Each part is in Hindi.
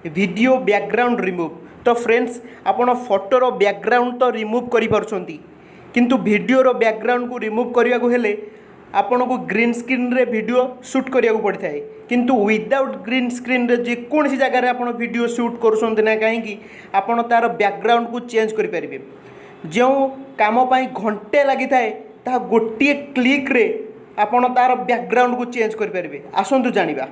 Video background remove. तो फ्रेंड्स आपण फोटोर बैकग्राउंड तो रिमूव करि पारछंती किंतु वीडियोर बैकग्राउंड को रिमूव करने को हेले आपन को ग्रीन स्क्रीन रे वीडियो शूट करिया को पड़ता है किंतु विदाउट ग्रीन स्क्रीन रे जे कौन सी जगह आप वीडियो शूट करुँच ना कहीं आपन तार बैकग्राउंड को चेंज करें जो काम घंटे लगी थाए ता गोटे क्लिक रे आपन तार बैकग्राउंड को चेंज करें। आसतु जानिबा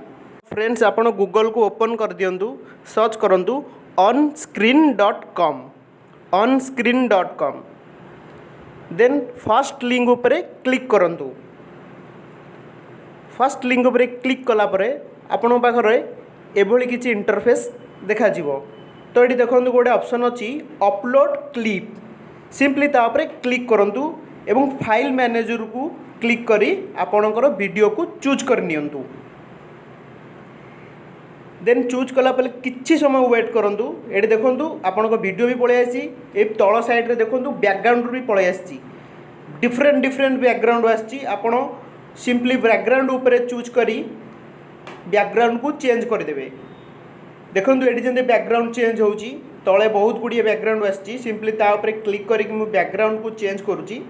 फ्रेंड्स आपन गूगल को ओपन कर दियंतु सर्च करंतु onscreen.com onscreen.com then first link उपरे क्लिक करंतु। फर्स्ट लिंक उपरे क्लिक कला परे आपन पाखरे एभली किछि इंटरफेस देखा जिवो। तो ये देखो गोटे ऑप्शन अच्छी अपलोड क्लिप सिंपली ता उपरे क्लिक करंतु एवं फाइल मैनेजर को क्लिक करी आपणकर वीडियो को चूज कर नियंतु। देन चूज कला पले किछि समय वेट करंतु। एडी देखंतु आपनको वीडियो भी पळे आसी ए तळ साइड रे देखंतु बैकग्राउंड भी पळे आसी डिफरेंट डिफरेंट बैकग्राउंड आसी। आपण सिंपली बैकग्राउंड ऊपर चूज करी बैकग्राउंड को चेंज कर देबे। देखंतु एडी जंदे बैकग्राउंड चेंज होउची तळे बहुत गुडी बैकग्राउंड आसी सिंपली ता ऊपर क्लिक करी कि मु बैकग्राउंड को चेंज करूची।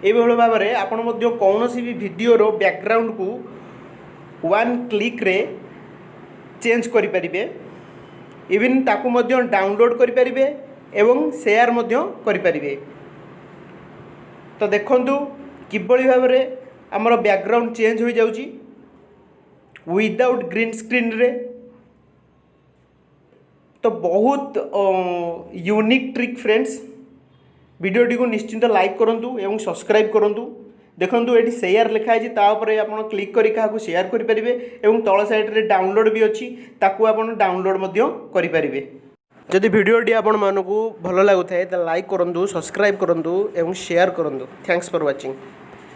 ए बेले भाबरे आपण मध्य कोनोसी भी वीडियो रो बैकग्राउंड को वन क्लिक रे चेंज करि परिबे। इवन ताकू मध्य डाउनलोड करि परिबे एवं शेयर मध्य करि परिबे। तो देखंतु किबळी भाबरे हमर बैकग्राउंड चेंज हो जाउची विदाउट ग्रीन स्क्रीन रे। तो बहुत यूनिक ट्रिक फ्रेंड्स। वीडियोटी को निश्चिंत लाइक करंतु एवं सब्सक्राइब करंतु। देखंतु एटी शेयर लिखा है तापर आप क्लिक करी क्या शेयर करेंगे एवं तल साइड रे डाउनलोड भी अच्छी ताकू आप डाउनलोड करेंगे। जदि वीडियोटी आपण मानकू भल लगुए तो लाइक करंतु सब्सक्राइब करंतु एवं शेयर करंतु। Thanks for watching.